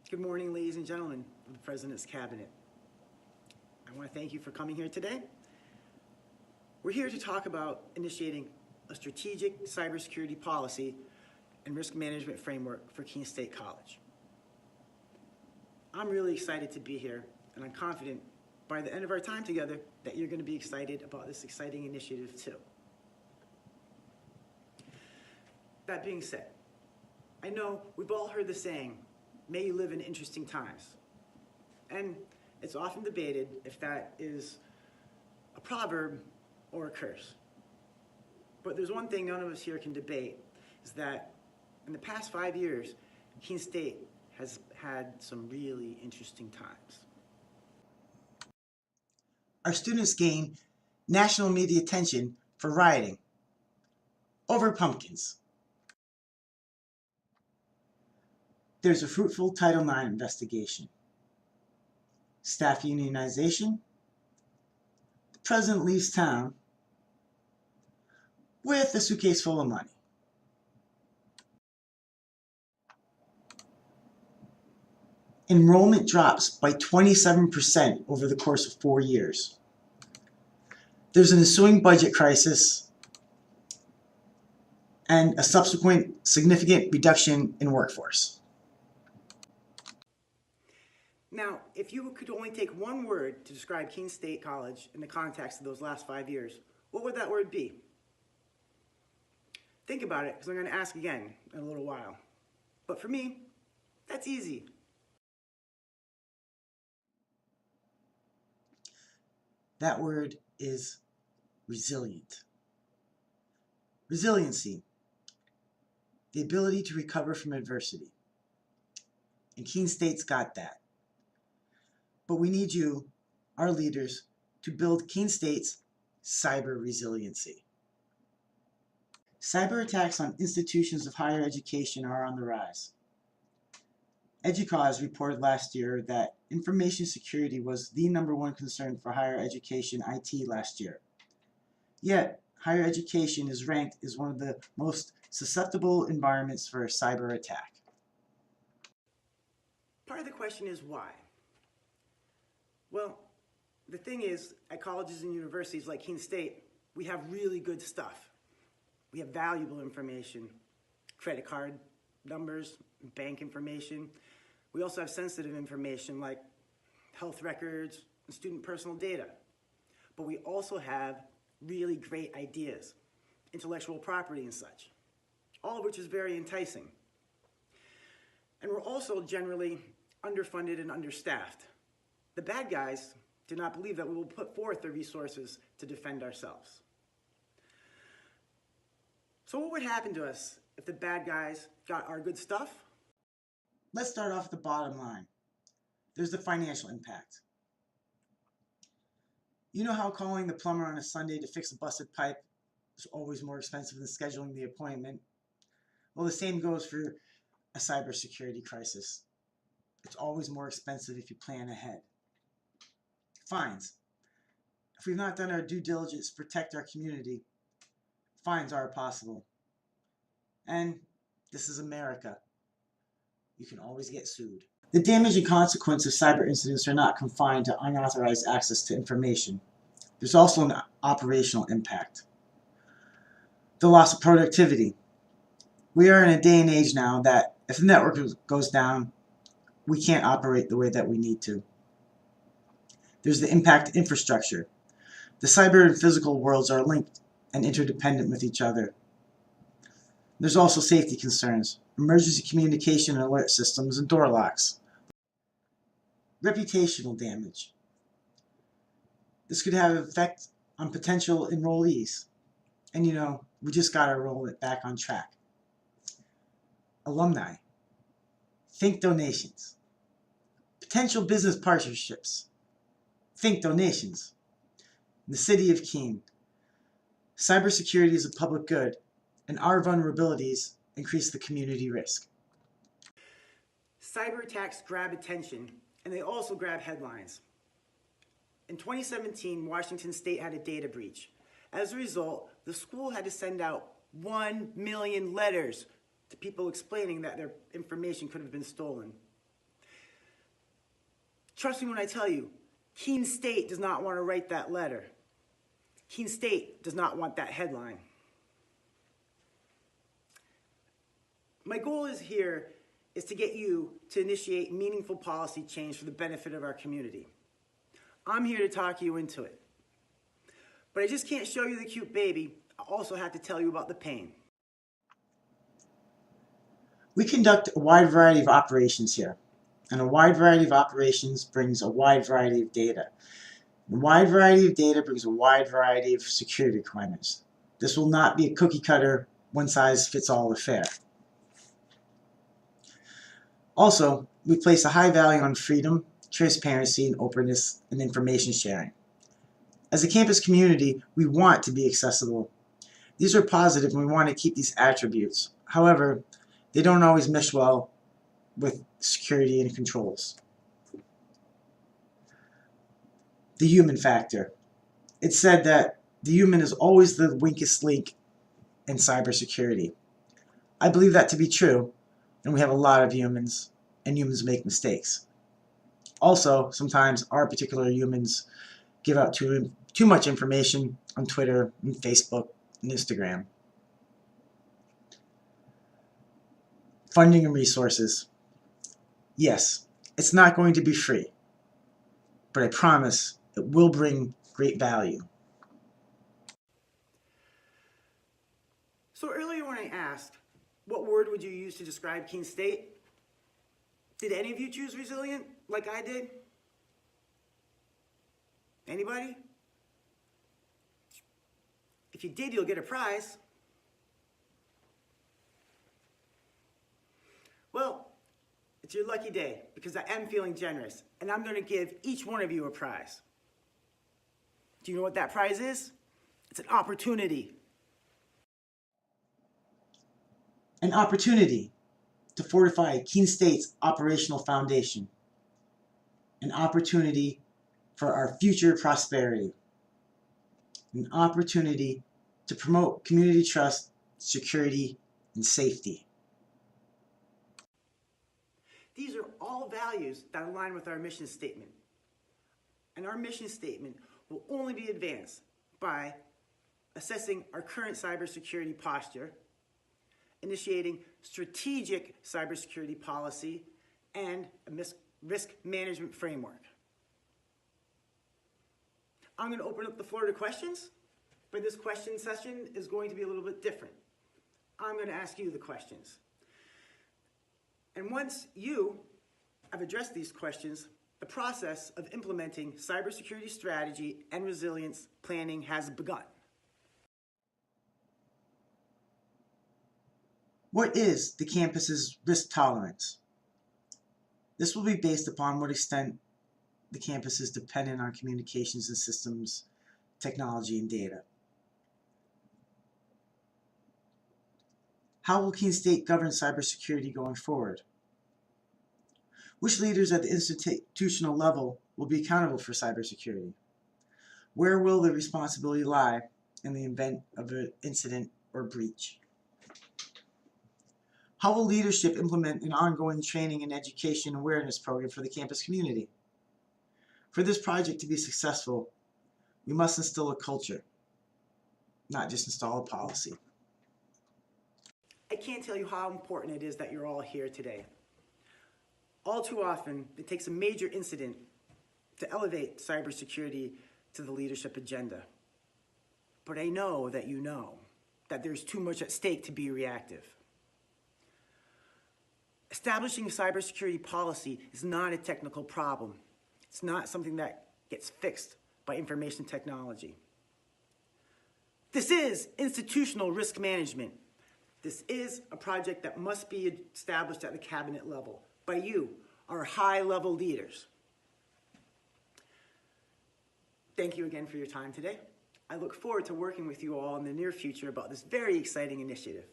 Good morning, ladies and gentlemen of the President's Cabinet. I want to thank you for coming here today. We're here to talk about initiating a strategic cybersecurity policy and risk management framework for Keene State College. I'm really excited to be here, and I'm confident by the end of our time together that you're going to be excited about this exciting initiative too. That being said, I know we've all heard the saying, "May you live in interesting times." And it's often debated if that is a proverb or a curse. But there's one thing none of us here can debate, is that in the past 5 years, Keene State has had some really interesting times. Our students gain national media attention for rioting over pumpkins. There's a fruitful Title IX investigation. Staff unionization. The president leaves town with a suitcase full of money. Enrollment drops by 27% over the course of 4 years. There's an ensuing budget crisis and a subsequent significant reduction in workforce. Now, if you could only take one word to describe Keene State College in the context of those last 5 years, what would that word be? Think about it, because I'm going to ask again in a little while. But for me, that's easy. That word is resilient. Resiliency, the ability to recover from adversity. And Keene State's got that. But we need you, our leaders, to build Keene State's cyber resiliency. Cyber attacks on institutions of higher education are on the rise. EDUCAUSE reported last year that information security was the #1 concern for higher education IT last year. Yet, higher education is ranked as one of the most susceptible environments for a cyber attack. Part of the question is why? Well, the thing is, at colleges and universities like Keene State, we have really good stuff. We have valuable information, credit card numbers, bank information. We also have sensitive information like health records and student personal data. But we also have really great ideas, intellectual property and such, all of which is very enticing. And we're also generally underfunded and understaffed. The bad guys do not believe that we will put forth the resources to defend ourselves. So what would happen to us if the bad guys got our good stuff? Let's start off with the bottom line. There's the financial impact. You know how calling the plumber on a Sunday to fix a busted pipe is always more expensive than scheduling the appointment? Well, the same goes for a cybersecurity crisis. It's always more expensive if you plan ahead. Fines. If we've not done our due diligence to protect our community, fines are possible. And this is America. You can always get sued. The damage and consequence of cyber incidents are not confined to unauthorized access to information. There's also an operational impact. The loss of productivity. We are in a day and age now that if the network goes down, we can't operate the way that we need to. There's the impact infrastructure. The cyber and physical worlds are linked and interdependent with each other. There's also safety concerns, emergency communication and alert systems, and door locks. Reputational damage. This could have an effect on potential enrollees. And you know, we just got to roll it back on track. Alumni. Think donations. Potential business partnerships. Think donations. In the city of Keene, cybersecurity is a public good, and our vulnerabilities increase the community risk. Cyber attacks grab attention, and they also grab headlines. In 2017, Washington State had a data breach. As a result, the school had to send out 1 million letters to people explaining that their information could have been stolen. Trust me when I tell you, Keene State does not want to write that letter. Keene State does not want that headline. My goal is to get you to initiate meaningful policy change for the benefit of our community. I'm here to talk you into it. But I just can't show you the cute baby. I also have to tell you about the pain. We conduct a wide variety of operations here, and a wide variety of operations brings a wide variety of data. A wide variety of data brings a wide variety of security requirements. This will not be a cookie-cutter, one-size-fits-all affair. Also, we place a high value on freedom, transparency, and openness and information sharing. As a campus community, we want to be accessible. These are positive and we want to keep these attributes. However, they don't always mesh well with security and controls. The human factor. It's said that the human is always the weakest link in cybersecurity. I believe that to be true, and we have a lot of humans, and humans make mistakes. Also, sometimes our particular humans give out too much information on Twitter and Facebook and Instagram. Funding and resources. Yes, it's not going to be free, but I promise it will bring great value. So earlier when I asked, what word would you use to describe Keene State? Did any of you choose resilient like I did? Anybody? If you did, you'll get a prize. Well, it's your lucky day because I am feeling generous and I'm going to give each one of you a prize. Do you know what that prize is? It's an opportunity. An opportunity to fortify Keene State's operational foundation. An opportunity for our future prosperity. An opportunity to promote community trust, security, and safety. These are all values that align with our mission statement. And our mission statement will only be advanced by assessing our current cybersecurity posture, initiating strategic cybersecurity policy, and a risk management framework. I'm going to open up the floor to questions, but this question session is going to be a little bit different. I'm going to ask you the questions. And once you have addressed these questions, the process of implementing cybersecurity strategy and resilience planning has begun. What is the campus's risk tolerance? This will be based upon what extent the campus is dependent on communications and systems, technology, and data. How will Keene State govern cybersecurity going forward? Which leaders at the institutional level will be accountable for cybersecurity? Where will the responsibility lie in the event of an incident or breach? How will leadership implement an ongoing training and education awareness program for the campus community? For this project to be successful, we must instill a culture, not just install a policy. I can't tell you how important it is that you're all here today. All too often, it takes a major incident to elevate cybersecurity to the leadership agenda. But I know that there's too much at stake to be reactive. Establishing a cybersecurity policy is not a technical problem. It's not something that gets fixed by information technology. This is institutional risk management. This is a project that must be established at the cabinet level by you, our high-level leaders. Thank you again for your time today. I look forward to working with you all in the near future about this very exciting initiative.